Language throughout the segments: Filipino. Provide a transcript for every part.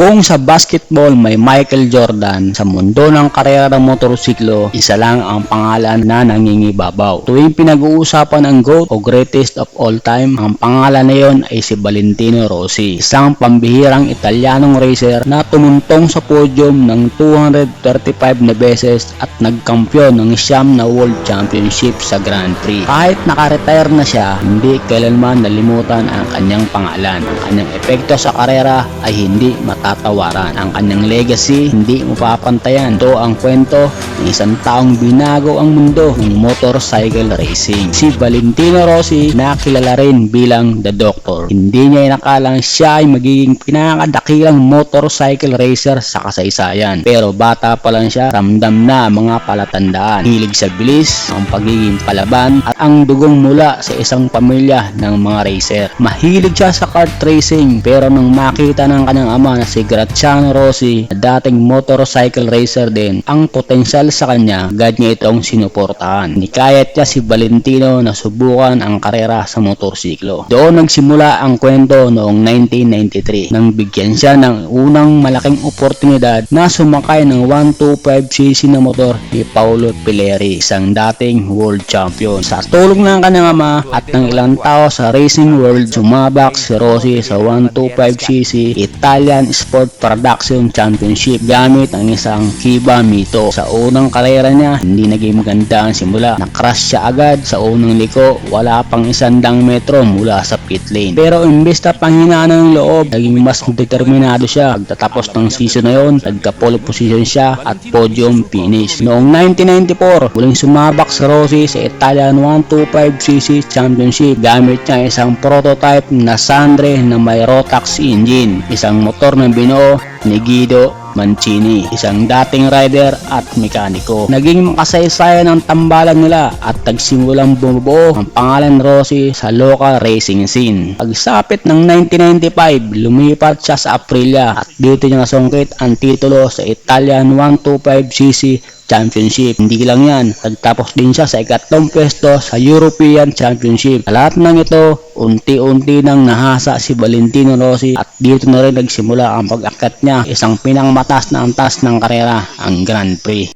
Kung sa basketball may Michael Jordan, sa mundo ng karera ng motorsiklo, isa lang ang pangalan na nangingibabaw. Tuwing pinag-uusapan ang GOAT o greatest of all time, ang pangalan na yon ay si Valentino Rossi, isang pambihirang Italianong racer na tumuntong sa podium ng 235 na beses at nagkampiyon ng siyam na World Championship sa Grand Prix. Kahit nakaretire na siya, hindi kailanman nalimutan ang kanyang pangalan. Ang kanyang epekto sa karera ay hindi matatawaran. Ang kanyang legacy hindi mapapantayan. Ito ang kwento ng isang taong binago ang mundo ng motorcycle racing. Si Valentino Rossi, nakilala rin bilang The Doctor. Hindi niya inakalang siya ay magiging pinakadakilang motorcycle racer sa kasaysayan. Pero bata pa lang siya, ramdam na ang mga palatandaan. Hilig sa bilis, ang pagiging palaban at ang dugong mula sa isang pamilya ng mga racer. Mahilig siya sa kart racing, pero nang makita ng kanyang ama na si Graziano Rossi na dating motorcycle racer din ang potensyal sa kanya, agad niya itong sinuportahan. Nikayat niya si Valentino na subukan ang karera sa motorsiklo. Doon nagsimula ang kwento noong 1993 nang bigyan siya ng unang malaking oportunidad na sumakay ng 125cc na motor ni Paolo Pilleri, isang dating world champion. Sa tulong ng kanyang ama at ng ilang tao sa racing world, sumabak si Rossi sa 125cc Italian Sport Production Championship gamit ang isang Kiba Mito. Sa unang karera niya, hindi naging maganda ang simula. Nakrush siya agad sa unang liko, wala pang 100 metro mula sa pit lane. Pero imbes na panghinaan ng loob, naging mas determinado siya. Pagtatapos ng season na yon, nagka-pole position siya at podium finish. Noong 1994, muling sumabak si Rossi sa Italian 125cc Championship gamit niya isang prototype na Sandre na may Rotax engine, isang motor na binuo ni Guido Mancini, isang dating rider at mekaniko. Naging makasaysayan ang tambalan nila at nagsimulang bumubuo ang pangalan Rossi sa local racing scene. Pagsapit ng 1995, lumipat siya sa Aprilia at dito niya nasungkit ang titulo sa Italian 125cc Championship. Hindi lang yan, nagtapos din siya sa ikatlong pwesto sa European Championship. Sa lahat ng ito, unti-unti nang nahasa si Valentino Rossi at dito na rin nagsimula ang pag-akyat niya, isang pinangmatas na antas ng karera, ang Grand Prix.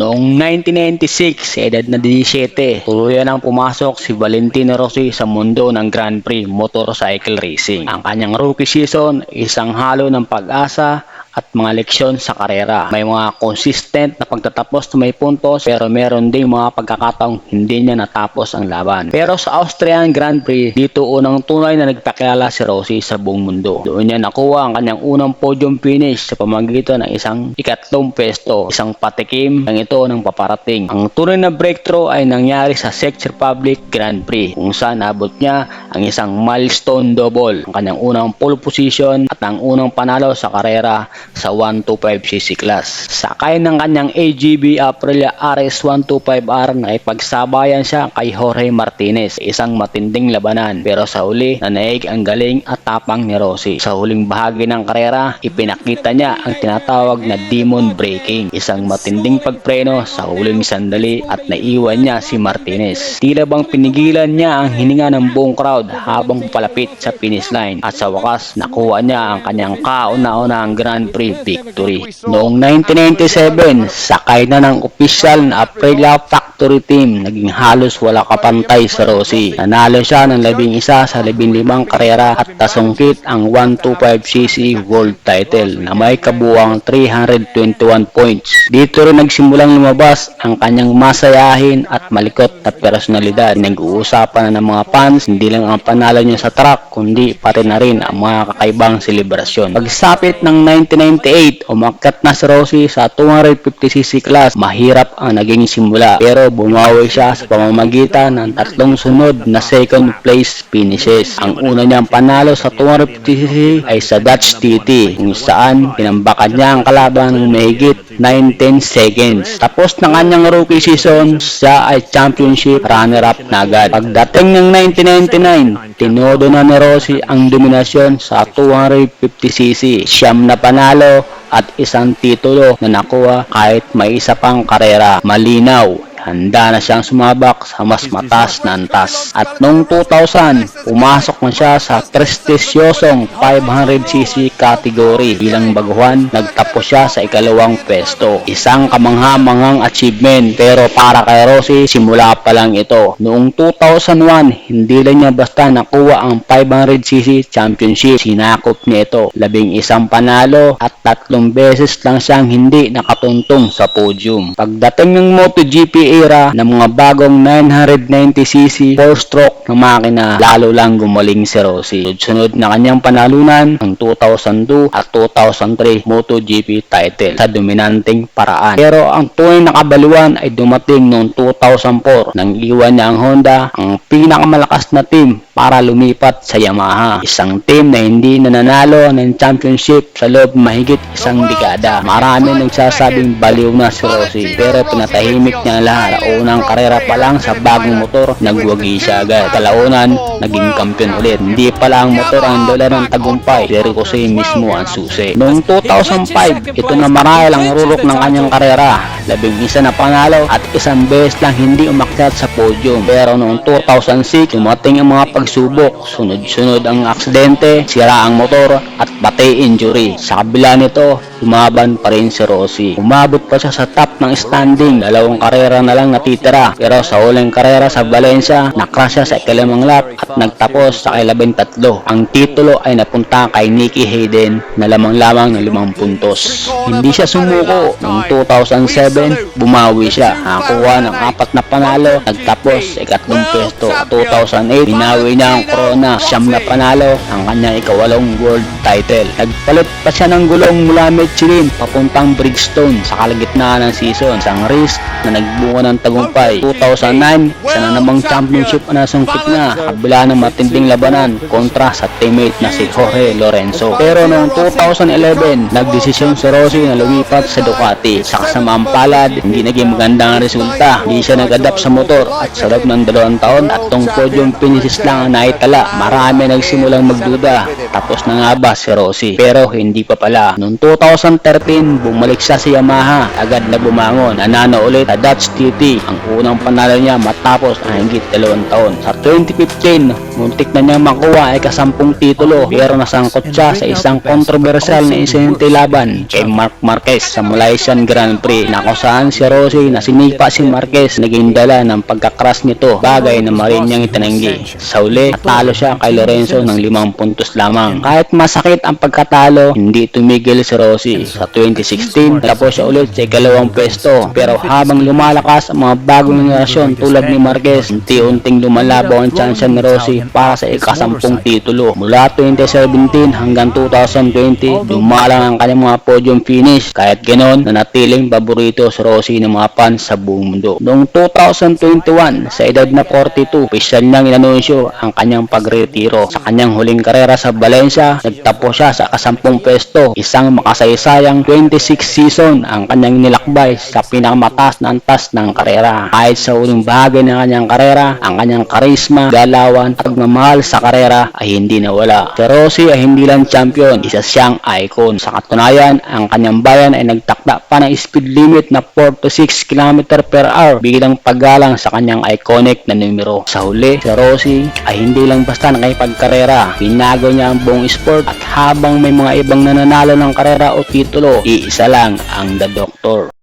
Noong 1996, sa edad na 17, tuluyan ang pumasok si Valentino Rossi sa mundo ng Grand Prix motorcycle racing. Ang kanyang rookie season, isang halo ng pag-asa at mga leksyon sa karera. May mga consistent na pagtatapos na may puntos, pero meron ding mga pagkakataong hindi niya natapos ang laban. Pero sa Austrian Grand Prix, dito unang tunay na nagpakilala si Rossi sa buong mundo. Doon niya nakuha ang kanyang unang podium finish sa pamamagitan ng isang ikatlong pwesto, isang patikim ng ito ng paparating. Ang tunay na breakthrough ay nangyari sa Czech Republic Grand Prix, kung saan nabot niya ang isang milestone double, ang kanyang unang pole position at ang unang panalo sa karera sa 125cc class. Sakay ng kanyang AGV Aprilia RS125R na ipagsabayan siya kay Jorge Martinez, isang matinding labanan, pero sa huli nanaig ang galing at tapang ni Rossi. Sa huling bahagi ng karera, ipinakita niya ang tinatawag na demon braking, isang matinding pagpreno sa huling sandali at naiwan niya si Martinez. Tila bang pinigilan niya ang hininga ng buong crowd habang palapit sa finish line at sa wakas nakuha niya ang kanyang kauna-unahang Grand Prix victory. Noong 1997, sakay na ng opisyal na Aprilia Factory Team, naging halos wala kapantay sa Rossi. Nanalo siya ng 11 sa 15 karera at nasungkit ang 125cc world title na may kabuuang 321 points. Dito rin nagsimulang lumabas ang kanyang masayahin at malikot na personalidad. Nag-uusapan na ng mga fans hindi lang ang panalo niya sa track, kundi pati na rin ang mga kakaibang selebrasyon. Pagsapit ng 1998, umakyat na si Rossi sa 250cc class. Mahirap ang naging simula, pero bumawi siya sa pamamagitan ng tatlong sunod na second place finishes. Ang una niyang panalo sa 250cc ay sa Dutch TT, kung saan pinambakan niya ang kalaban ng mahigit 9-10 seconds. Tapos ng kanyang rookie season, siya ay championship runner-up na agad. Pagdating ng 1999, tinodo na ni Rossi ang dominasyon sa 250cc. Siyam na panalo at isang titulo na nakuha kahit may isa pang karera. Malinaw, handa na siyang sumabak sa mas mataas na antas. At noong 2000, pumasok na siya sa prestisyosong 500cc category. Bilang baguhan, nagtapos siya sa ikalawang pwesto. Isang kamangha-manghang achievement, pero para kay Rossi, simula pa lang ito. Noong 2001, hindi lang niya basta nakuha ang 500cc championship. Sinakop niya ito, 11 panalo at 3 beses lang siyang hindi nakatuntong sa podium. Pagdating ng MotoGP era ng mga bagong 990cc 4-stroke na makina, lalo lang gumaling si Rossi. Sunod na kanyang panalunan ng 2002 at 2003 MotoGP title sa dominanteng paraan. Pero ang tunay na kabaluan ay dumating noong 2004 nang iwan niya ang Honda, ang pinakamalakas na team, para lumipat sa Yamaha. Isang team na hindi nananalo ng championship sa loob mahigit isang dekada. Marami nagsasabing baliw na si Rossi, pero pinatahimik niya lahat. Unang karera pa lang sa bagong motor, nagwagi siya agad. Kalaunan, naging kampiyon ulit. Hindi pala ang motor ang dala ng tagumpay, pero kasi mismo ang susi. Noong 2005, ito na marahil ang rurok ng kanyang karera. 11 na panalo at isang beses lang hindi umakyat sa podium. Pero noong 2006, dumating ang mga pagsubok. Sunod-sunod ang aksidente, sira ang motor at pati injury. Sa kabila nito, lumaban pa rin si Rossi. Umabot pa siya sa top ng standing. 2 karera na lang natitira. Pero sa huling karera sa Valencia, nakrash siya sa ikalimang lap at nagtapos sa ika-13. Ang titulo ay napunta kay Nicky Hayden na lamang-lamang ng 5 puntos. Hindi siya sumuko. Noong 2007, bumawi siya. Nakakuha ng 4 na panalo, nagtapos sa ika-3 pwesto. 2008, binawi niya ang corona. 9 na panalo, ang kanyang ika-8 world title. Nagpalit pa siya ng gulong mula Michelin papuntang Bridgestone sa kalagitnaan ng season. Isang race na nagbunga ng tagumpay. 2009, isa na namang championship na nasungkit na, kabila ng matinding labanan kontra sa teammate na si Jorge Lorenzo. Pero noong 2011, nagdesisyon si Rossi na lumipat sa Ducati. Sa kasamaang palad, hindi naging maganda ang resulta. Hindi siya nag-adapt sa motor at sa loob ng 2 taon at tong podium finishes lang ang naitala. Marami nagsimulang magduda. Tapos na nga ba si Rossi? Pero hindi pa pala. Noong 2013, bumalik siya sa Yamaha. Agad na bumangon. Nanalo ulit sa Dutch TT. Ang unang panalo niya matapos ang higit 2 taon. Sa 2015, muntik na niya makuha ay ika-10 titulo. Pero nasangkot siya sa isang kontrobersyal na insidente laban kay Marc Marquez sa Malaysian Grand Prix, na kung saan si Rossi na sinipa si Marquez naging dala ng pagkakras nito, bagay na marin niyang itinanggi. Sa uli, natalo siya kay Lorenzo ng 5 puntos lamang. Kahit masakit ang pagkatalo, hindi tumigil si Rossi. Sa 2016, tapos siya ulit sa ika-2 pwesto. Pero habang lumalakas ang mga bagong henerasyon tulad ni Marquez, unti-unting lumalabaw ang tsansa ni Rossi para sa ika-10 titulo. Mula 2017 hanggang 2020, dumalang ang kanyang mga podium finish. Kahit ganon, nanatiling paborito si Rossi ng mga fans sa buong mundo. Noong 2021, sa edad na 42, opisyal niyang inanunsyo ang kanyang pagretiro. Sa kanyang huling karera sa Valencia, nagtapos siya sa ika-10 pwesto. Isang makasaysayang 26 season ang kanyang nilakbay sa pinakamataas na antas ng karera. Kahit sa huling bahagi ng kanyang karera, ang kanyang karisma, galawan at pagmamahal sa karera ay hindi nawala. Si Rossi ay hindi lang champion, isa siyang icon. Sa katunayan, ang kanyang bayan ay nagtakda pa ng speed limit na 4 to 6 km/h bilang paggalang sa kanyang iconic na numero. Sa huli, si Rossi ay hindi lang basta nakipagkarera, binago niya ang buong sport at habang may mga ibang nananalo ng karera o titulo, iisa lang ang The Doctor.